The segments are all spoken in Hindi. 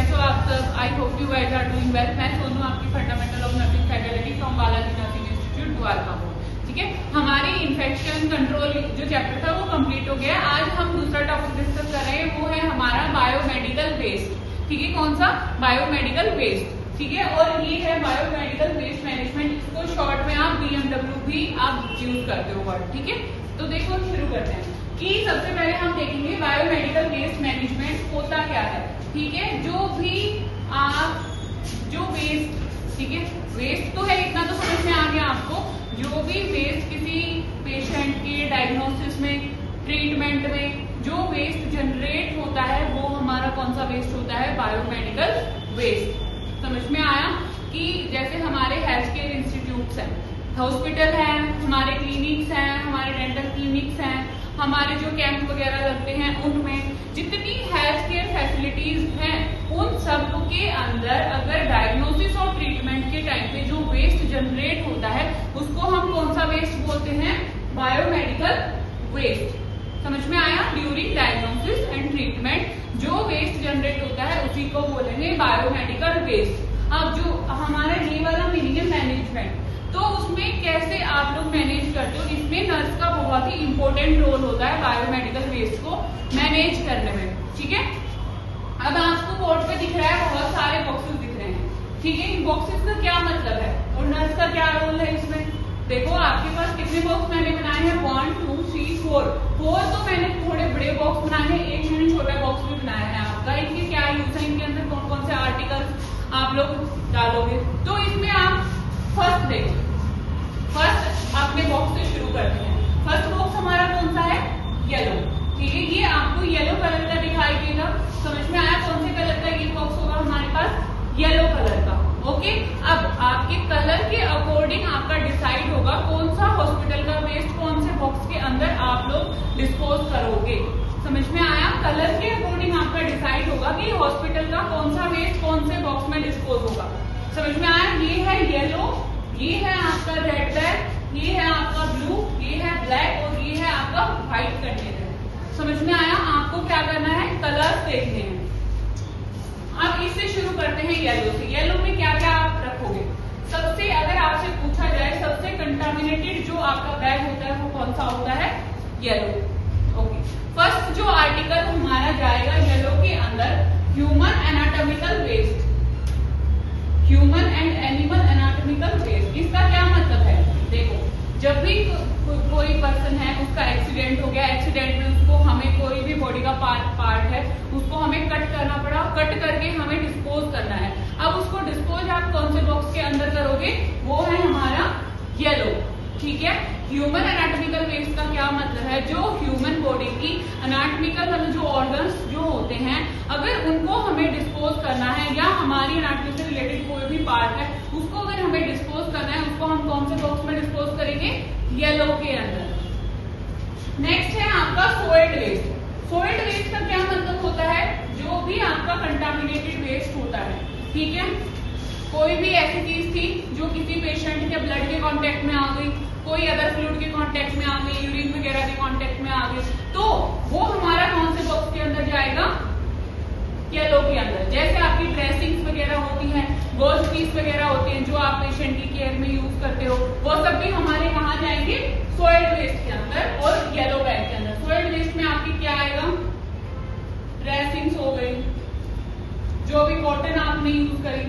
कैसे हो आप सब? I hope you guys are doing well. मैं सोनू, आपकी fundamental of nursing faculty from Balaji nursing institute Dwarka. ठीक है, हमारी इन्फेक्शन कंट्रोल जो चैप्टर था वो कंप्लीट हो गया। आज हम दूसरा टॉपिक डिस्कस कर रहे हैं, वो है हमारा बायोमेडिकल वेस्ट। ठीक है, कौन सा? Biomedical waste. ठीक है, और ये है बायोमेडिकल वेस्ट मैनेजमेंट। इसको शॉर्ट में आप BMW भी आप यूज करते हो वर्ड। ठीक है, तो देखो शुरू करते हैं कि सबसे पहले हम देखेंगे बायोमेडिकल वेस्ट मैनेजमेंट होता क्या है। ठीक है, जो वेस्ट, ठीक है, वेस्ट तो है, इतना तो समझ में आ गया आपको। जो भी वेस्ट किसी पेशेंट के डायग्नोसिस में, ट्रीटमेंट में जो वेस्ट जनरेट होता है वो हमारा कौन सा वेस्ट होता है? Biomedical waste. समझ में आया कि जैसे हमारे हेल्थ केयर इंस्टीट्यूट्स हैं, हॉस्पिटल है, हमारे क्लिनिक्स हैं, हमारे डेंटल क्लिनिक्स हैं, हमारे जो कैंप वगैरह लगते हैं, उनमें जितनी हेल्थ केयर फैसिलिटीज हैं उन सब के अंदर अगर डायग्नोसिस और ट्रीटमेंट के टाइम पे जो वेस्ट जनरेट होता है उसको हम कौन सा वेस्ट बोलते हैं? Biomedical waste. समझ में आया? ड्यूरिंग डायग्नोसिस एंड ट्रीटमेंट जो वेस्ट जनरेट होता है उसी को बोलेंगे बायोमेडिकल वेस्ट। अब जो हमारा ये वाला मीनिंग है मैनेजमेंट, तो उसमें कैसे आप लोग मैनेज करते हो? इसमें नर्स का बहुत ही इंपॉर्टेंट रोल होता है बायोमेडिकल वेस्ट को मैनेज करने में। ठीक है, अब आपको बोर्ड पे दिख रहा है बहुत सारे बॉक्सेस दिख रहे हैं। ठीक है, इन बॉक्सेस का क्या मतलब है और नर्स का क्या रोल है इसमें? देखो आपके पास कितने बॉक्स मैंने बनाए हैं? 1 2 3 4 तो मैंने थोड़े बड़े बॉक्स बनाए हैं, एक मैंने छोटा बॉक्स भी बनाया है आपका। इनके क्या यूज है? इनके अंदर कौन कौन से आर्टिकल्स आप लोग डालोगे? तो इसमें आप फर्स्ट देखो, फर्स्ट अपने बॉक्स से शुरू करते हैं। फर्स्ट बॉक्स हमारा कौन सा है? येलो। ठीक है, ये आपको येलो कलर का दिखाई देगा। समझ में आया कौन से कलर का ये बॉक्स होगा हमारे पास? येलो कलर का। ओके, अब आपके कलर के अकॉर्डिंग आपका डिसाइड होगा कौन सा हॉस्पिटल का वेस्ट कौन से बॉक्स के अंदर आप लोग डिस्पोज करोगे। समझ में आया? कलर के अकॉर्डिंग आपका डिसाइड होगा कि हॉस्पिटल का कौन सा वेस्ट कौन से बॉक्स में डिस्पोज होगा। समझ में आया? ये है येलो, ये है आपका रेड बैग, ये है आपका ब्लू, ये है ब्लैक और ये है आपका व्हाइट कंटेनर। समझ में आया? आपको क्या करना है? कलर्स देखने हैं। अब इससे शुरू करते हैं येलो से। येलो में क्या क्या आप रखोगे? सबसे, अगर आपसे पूछा जाए सबसे कंटामिनेटेड जो आपका बैग होता है वो कौन सा होता है? येलो। ओके, फर्स्ट जो आर्टिकल हमारा जाएगा येलो के अंदर, human anatomical waste. Human and animal anatomical waste, इसका क्या मतलब है? देखो, जब भी कोई पर्सन है उसका एक्सीडेंट हो गया, एक्सीडेंट में उसको हमें कोई भी बॉडी का पार्ट है उसको हमें कट करना पड़ा, कट करके हमें डिस्पोज करना है। अब उसको डिस्पोज आप कौन से बॉक्स के अंदर करोगे? वो है हमारा येलो। ठीक है, ह्यूमन एनाटॉमिकल वेस्ट का क्या मतलब है? जो ह्यूमन बॉडी की एनाटॉमिकल मतलब जो ऑर्गन्स जो होते हैं, अगर उनको हमें डिस्पोज करना है या हमारी एनाटॉमी से रिलेटेड कोई भी पार्ट है उसको अगर हमें डिस्पोज करना है, उसको हम कौन से बॉक्स में डिस्पोज करेंगे? येलो के अंदर। नेक्स्ट है आपका सॉइल्ड वेस्ट। सॉइल्ड वेस्ट का क्या मतलब होता है? जो भी आपका कंटामिनेटेड वेस्ट होता है। ठीक है, कोई भी ऐसी चीज थी जो किसी पेशेंट के ब्लड के कांटेक्ट में आ गई, कोई अदर फ्लूइड के कांटेक्ट में आ गई, यूरिन वगैरह के कांटेक्ट में आ गई, तो वो हमारा कौन से बॉक्स के अंदर जाएगा? येलो के अंदर। जैसे आपकी ड्रेसिंग्स वगैरह होती हैं, गॉज पीस वगैरह होते हैं जो आप पेशेंट की केयर में यूज करते हो, वो सब भी हमारे कहाँ जाएंगे? सॉइल्ड वेस्ट के अंदर और येलो बैग के अंदर। सॉइल्ड वेस्ट में आपकी क्या आएगा? ड्रेसिंग्स हो गई, जो भी कॉटन आपने यूज करी,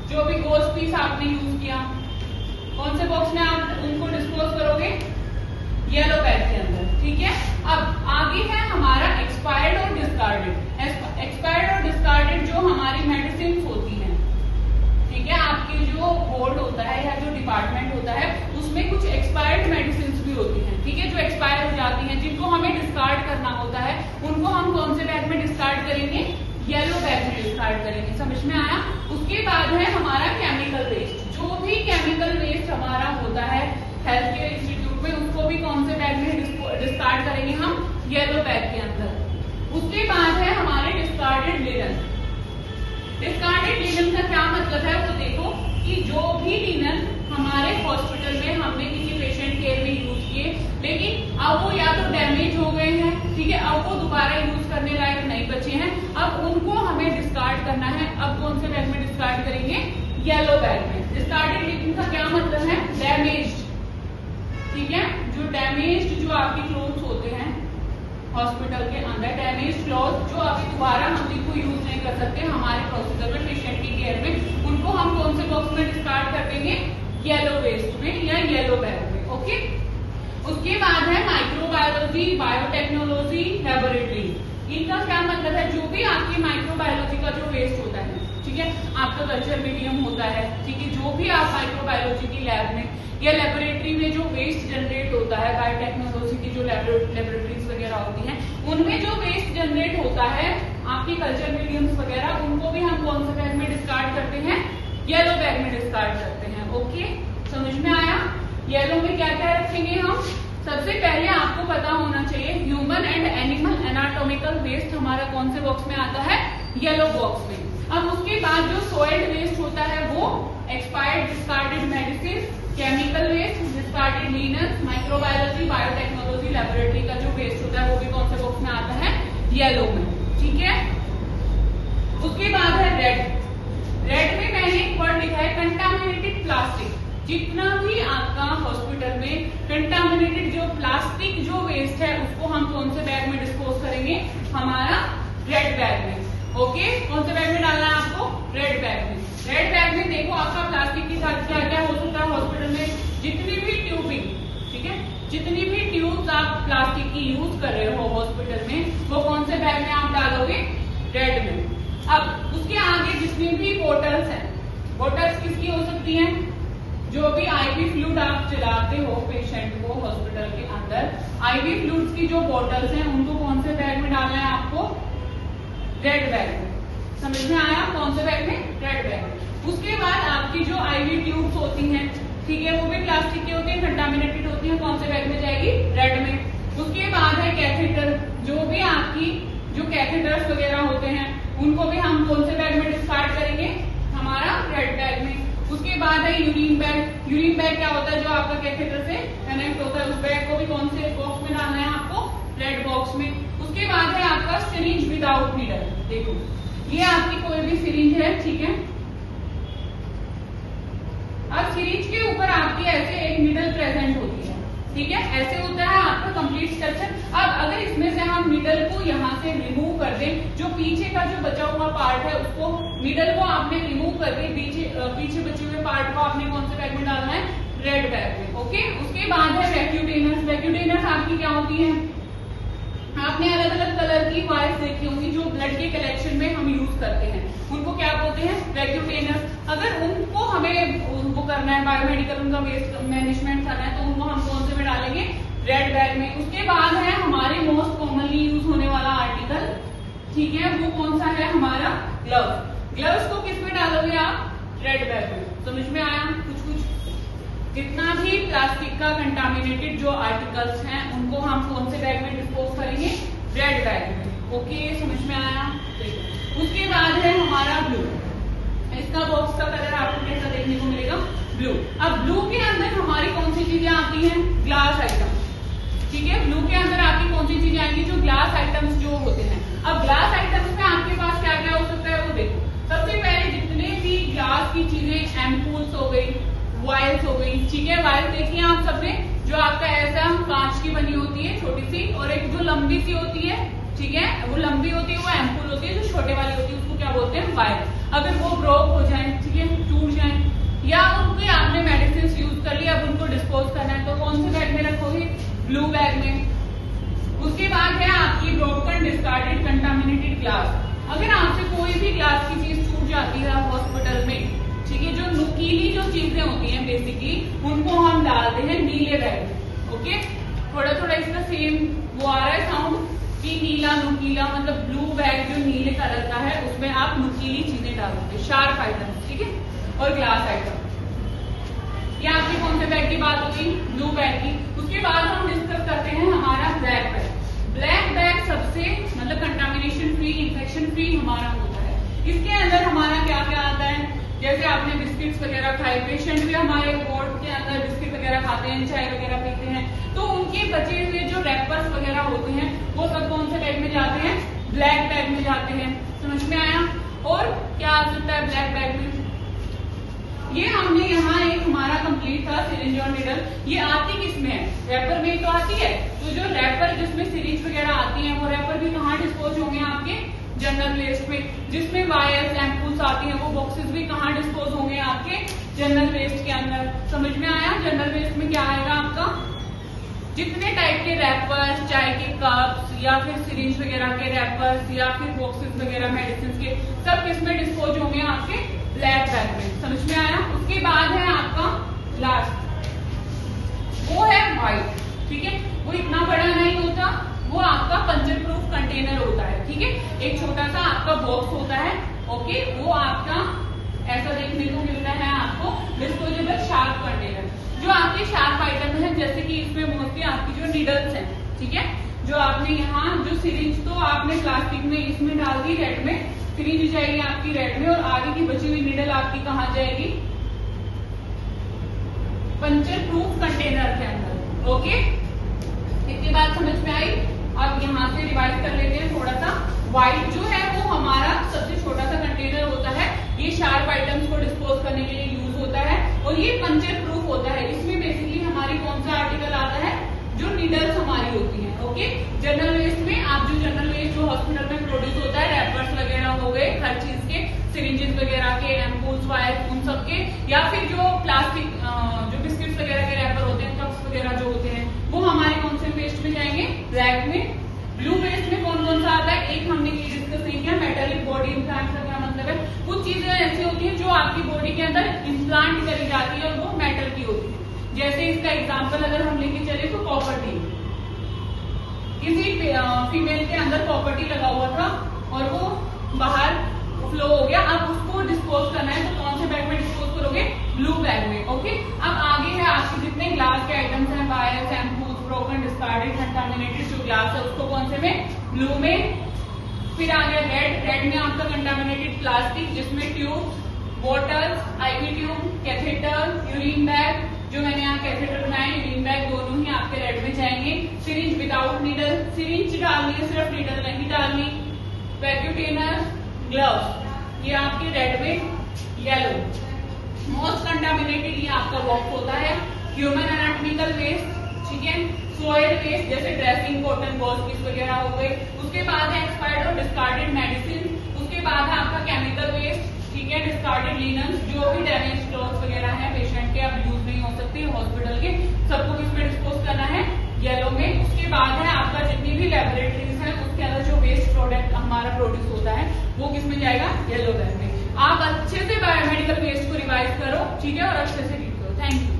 जो भी गॉज पीस आपने यूज किया, कौन से बॉक्स में आप उनको डिस्पोज करोगे? येलो बैग के अंदर। ठीक है, अब आगे है हमारा एक्सपायर्ड और डिस्कार्डेड। एक्सपायर्ड और डिस्कार्डेड जो हमारी मेडिसिन होती हैं, ठीक है, आपके जो बोर्ड होता है या जो डिपार्टमेंट होता है उसमें कुछ एक्सपायर्ड मेडिसिन भी होती हैं। ठीक है, जो एक्सपायर हो जाती हैं, जिनको हमें डिस्कार्ड करना होता है, उनको हम कौन से बैग में डिस्कार्ड करेंगे? येलो बैग में डिस्कार्ड करेंगे। समझ में आया? उसके बाद है हमारा केमिकल वेस्ट। जो भी केमिकल वेस्ट हमारा होता है हेल्थ केयर इंस्टीट्यूट में, उसको भी कौन से बैग में डिस्कार्ड करेंगे हम? येलो बैग के अंदर। उसके बाद है हमारे डिस्कार्डेड लिनन। डिस्कार्डेड लिनन का क्या मतलब है? वो देखो कि जो भी लिनन हमारे हॉस्पिटल में हमने किसी पेशेंट केयर में यूज किए, लेकिन अब वो या तो डैमेज हो गए हैं, ठीक है, अब वो दोबारा यूज करने लायक नहीं बचे हैं, अब उनको हमें डिस्कार्ड करना है। अब कौन से बैग में डिस्कार्ड करेंगे? येलो बैग में। डिस्कार्डेड लीविंग का क्या मतलब है? डैमेज्ड, ठीक है, जो डैमेज्ड जो आपके क्लोथ्स होते हैं हॉस्पिटल के अंदर, डैमेज्ड क्लॉथ जो अभी दोबारा हम इनको यूज नहीं कर सकते हमारे प्रोसीजर में, पेशेंट की केयर में, उनको हम कौन से बॉक्स में डिस्कार्ड कर देंगे? येलो वेस्ट में या येलो बैग में। ओके, उसके बाद है माइक्रोबायोलॉजी, बायोटेक्नोलॉजी, लेबोरेटरी। इनका क्या मतलब है? जो भी आपकी माइक्रोबायोलॉजी का जो वेस्ट होता है, ठीक है, आपका कल्चर मीडियम होता है, ठीक है, जो भी आप माइक्रोबायोलॉजी की लैब में या लेबोरेटरी में जो वेस्ट जनरेट होता है, बायोटेक्नोलॉजी की जो लेबोरेटरीज वगैरह होती हैं, उनमें जो वेस्ट जनरेट होता है आपकी कल्चर मीडियम्स वगैरह, उनको भी हम कौन से बैग में डिस्कार्ड करते हैं? येलो बैग में डिस्कार्ड करते हैं। ओके, समझ में आया? येलो में क्या क्या रखेंगे हम? सबसे पहले आपको पता होना चाहिए human and animal anatomical waste हमारा कौन से बॉक्स में आता है? येलो बॉक्स में। अब उसके बाद जो सॉइल्ड वेस्ट होता है वो expired discarded medicine, chemical waste, discarded linens, microbiology, biotechnology, laboratory का जो वेस्ट होता है वो भी कौन से बॉक्स में आता है? येलो में, ठीक है। उसके बाद है रेड। रेड में मैंने एक वर्ड लिखा है कंटामिनेटेड प्लास्टिक। जितना भी आपका हॉस्पिटल में कंटामिनेटेड जो प्लास्टिक जो वेस्ट है उसको हम कौन से बैग में डिस्पोज करेंगे? हमारा रेड बैग में। ओके, कौन से बैग में डालना है आपको? रेड बैग में। रेड बैग में देखो आपका प्लास्टिक के साथ क्या क्या हो सकता है हॉस्पिटल में? जितनी भी ट्यूबिंग, ठीक है, जितनी भी ट्यूब्स आप प्लास्टिक की यूज कर रहे हो हॉस्पिटल में, वो कौन से बैग में आप डालोगे? रेड में। अब उसके आगे जितनी भी बोटल्स हैं, बोटल्स किसकी हो सकती हैं? जो भी आईवी फ्लूइड आप चलाते हो पेशेंट को हॉस्पिटल के अंदर, आईवी फ्लूइड्स की जो बोटल्स हैं उनको कौन से बैग में डालना है आपको? रेड बैग में। समझ में आया? कौन से बैग में? रेड बैग में। उसके बाद आपकी जो आईवी ट्यूब्स होती हैं, ठीक है, वो भी प्लास्टिक की होती है, कंटामिनेटेड होती है, कौन से बैग में जाएगी? रेड में। उसके बाद है कैथेटर। जो भी आपकी जो कैथेटर्स वगैरह होते हैं उनको भी हम कौन से बैग में डिस्कार्ड करेंगे? हमारा रेड बैग में। उसके बाद है यूरिन बैग। यूरिन बैग क्या होता है? जो आपका कैथेटर से कनेक्ट होता है, उस बैग को भी कौन से बॉक्स में डालना है आपको? रेड बॉक्स में। उसके बाद है आपका सिरिंज विदाउट नीडल। देखो ये आपकी कोई भी सिरिंज है, ठीक है, अब सिरिंज के ऊपर आपकी ऐसे एक नीडल प्रेजेंट होती है, ठीक है, ऐसे होता है आपका कंप्लीट स्ट्रक्चर। अब अगर इसमें से हम नीडल को यहाँ से रिमूव कर दें, जो पीछे का जो बचा हुआ पार्ट है उसको, नीडल को आपने रिमूव करके पीछे बचे हुए पार्ट को आपने कौन से बैग में डालना है? रेड बैग में। ओके, उसके बाद है वैक्यूटेनर्स। वैक्यूटेनर्स आपकी क्या होती है? आपने अलग अलग कलर की वायर्स देखी होंगी जो ब्लड के कलेक्शन में हम यूज करते हैं, उनको क्या बोलते हैं? वैक्यूटेनर्स। अगर उनको हमें उनको करना है बायोमेडिकल, उनका वेस्ट मैनेजमेंट करना है, तो उनको हम कौन से में डालेंगे? रेड बैग में। उसके बाद है हमारे मोस्ट कॉमनली यूज होने वाला आर्टिकल, ठीक है, वो कौन सा है? हमारा ग्लव्स। ग्लव्स को किस में डालोगे आप? रेड बैग में। समझ में आया? कुछ जितना भी प्लास्टिक का कंटामिनेटेड जो आर्टिकल्स हैं उनको हम कौन से बैग में डिस्पोज करेंगे? रेड बैग में। ओके, समझ में आया? उसके बाद है हमारा ब्लू। इसका बॉक्स का कलर आपको कैसा देखने को मिलेगा? ब्लू। अब ब्लू के अंदर हमारी कौन सी चीजें आती हैं? ग्लास आइटम, ठीक है, ब्लू के अंदर आपकी कौन सी चीजें आएंगी? जो ग्लास आइटम्स जो होते हैं। अब ग्लास आइटम्स में आपके पास क्या क्या हो सकता है वो देखो। सबसे पहले जितने भी ग्लास की चीजें, एम्पूल्स हो गई, वायल्स हो गई, ठीक है, वायल्स देखिए आप सबने, जो आपका ऐसा कांच की बनी होती है छोटी सी, और एक जो लंबी सी होती है, ठीक है, वो लंबी होती है, वो एम्पूल होती है, जो छोटे वाली होती है उसको क्या बोलते हैं? वायल। अगर वो ब्रोक हो जाए, ठीक है, टूट जाए, या उनकी आपने मेडिसिन यूज कर ली, अब उनको डिस्पोज करना है, तो कौन से बैग में रखोगे? ब्लू बैग में। उसके बाद है आपकी ब्रोकन डिस्कार्डेड कंटामिनेटेड ग्लास। अगर आपसे कोई भी ग्लास की चीज छूट जाती है हॉस्पिटल में, ठीक है, जो नुकीली जो चीजें होती हैं बेसिकली, उनको हम डालते हैं नीले बैग में। ओके, थोड़ा थोड़ा इसका सेम वो आ रहा है साउंड कि नीला नुकीला, मतलब ब्लू बैग जो नीले कलर का है उसमें आप नुकीली चीजें डालोगे, शार्प आइटम, ठीक है, और ग्लास आइटम। ये आपकी कौन से बैग की बात होगी? ब्लू बैग की। उसके बाद हम डिस्कस करते हैं हमारा ब्लैक बैग। ब्लैक बैग सबसे मतलब कंटामिनेशन फ्री, इन्फेक्शन फ्री हमारा होता है। इसके अंदर हमारा क्या क्या आता है? जैसे आपने बिस्किट्स वगैरह खाए, पेशेंट भी हमारे वार्ड के अंदर बिस्किट वगैरह खाते हैं, चाय वगैरह पीते हैं, तो उनके बचे हुए जो रैपर्स वगैरह होते हैं वो सब कौन से बैग में जाते हैं? ब्लैक बैग में जाते हैं। समझ में आया। और क्या आ सकता है ब्लैक बैग में, ये हमने यहाँ एक हमारा कंप्लीट था सिरिंज और निडल। ये आती किसमें है, रैपर में तो आती है। तो जो रैपर जिसमें सिरिंज वगैरह आती है वो रैपर भी कहाँ डिस्पोज होंगे आपके जनरल वेस्ट में। जिसमें वायर्स एम्पूल्स आती हैं वो बॉक्सेस भी कहाँ डिस्पोज होंगे आपके जनरल वेस्ट के अंदर। समझ में आया। जनरल वेस्ट में क्या आएगा आपका, जितने टाइप के रैपर्स, चाय के कप्स या फिर सिरिंज वगैरह के रैपर्स या फिर बॉक्सेस वगैरह मेडिसिन के, सब किसमें डिस्पोज होंगे आपके ब्लैक बैग में। समझ में आया। उसके बाद है आपका लास्ट, वो है व्हाइट। ठीक है, वो इतना बड़ा नहीं होता, वो आपका पंचर प्रूफ कंटेनर होता है। ठीक है, एक छोटा सा आपका बॉक्स होता है। ओके, वो आपका ऐसा देखने को मिलता है आपको डिस्पोजेबल शार्प कंटेनर। जो आपके शार्प आइटम है, जैसे कि इसमें मोस्टली आपकी जो नीडल्स हैं, ठीक है, जो आपने यहाँ जो सिरिंज तो आपने प्लास्टिक में इसमें डाल दी, रेड में सिरिंज जाएगी आपकी रेड में, और आगे की बची हुई नीडल आपकी कहाँ जाएगी, पंचर प्रूफ कंटेनर के अंदर। ओके, इतनी बात समझ में आई। अब यहाँ से रिवाइज कर लेते हैं थोड़ा सा। व्हाइट जो है वो हमारा सबसे छोटा सा कंटेनर होता है, ये शार्प आइटम्स को डिस्पोज करने के लिए यूज होता है, और ये पंचर प्रूफ होता है। इसमें बेसिकली हमारी कौन सा आर्टिकल आता है, जो नीडल्स हमारी होती हैं। ओके, जनरल वेस्ट में आप जो जनरल वेस्ट जो हॉस्पिटल में प्रोड्यूस होता है, रैपर्स वगैरह हो गए हर चीज के, सिरिंजेस वगैरह के, एम्पूल्स, वायर, उन सब के, या फिर जो प्लास्टिक जो बिस्किट्स वगैरह के रैपर होते हैं, कप्स वगैरह जो होते हैं, वो हमारे कौन से वेस्ट में जाएंगे, ब्लैक में। ब्लू वेस्ट में कौन कौन सा आता है, एक हमने ये डिस्कस नहीं किया, मेटालिक बॉडी इम्प्लांट का क्या मतलब है। कुछ चीजें ऐसी होती हैं जो आपकी बॉडी के अंदर इम्प्लांट करी जाती है और वो मेटल की होती है। जैसे इसका एग्जांपल अगर हम लेके चले तो कॉपर टी, किसी फीमेल के अंदर कॉपर टी लगा हुआ था और वो बाहर फ्लो हो गया, अब उसको डिस्पोज करना है तो कौन से बैग में डिस्पोज करोगे, ब्लू बैग में। ओके, अब आगे है आपके जितने ग्लास के आइटम्स हैं, wire, shampoos, broken, discarded, contaminated जो ग्लास है उसको कौन से में, ब्लू में। फिर आ गया रेड, रेड में आपका कंटामिनेटेड प्लास्टिक, जिसमें tube, bottles, IV tube, catheter, urine bag, जो मैंने यहाँ कैथेटर बनाए, यूरिन बैग, दोनों ही आपके रेड में जाएंगे। सिरिंज विदाउट नीडल, सिरिंज डालनी है, सिर्फ नीडल नहीं डालनी। वैक्यूटेनर, ग्लव्स, ये आपके रेड में। येलो, मोस्ट कंटामिनेटेड ये आपका बॉक्स होता है। ह्यूमन एनाटॉमिकल वेस्ट, ठीक है, सॉइल वेस्ट जैसे ड्रेसिंग, कॉटन बॉल्स पीस वगैरह हो गए। उसके बाद है एक्सपायर्ड और डिस्कार्डेड मेडिसिन। उसके बाद है आपका केमिकल वेस्ट, ठीक है, डिस्कार्डेड लिनन, जो भी डैमेज क्लॉथ्स वगैरह है पेशेंट के, अब यूज नहीं हो सकते हॉस्पिटल के, सबको किसमें डिस्पोज करना है, येलो में। उसके बाद है आपका जितनी भी लेबोरेटरीज है उसके अंदर जो वेस्ट प्रोडक्ट हमारा प्रोड्यूस होता है वो किसमें जाएगा, येलो बैग में। आप अच्छे से बायोमेडिकल वेस्ट को रिवाइज करो, ठीक है, और अच्छे से रीड करो। Thank you.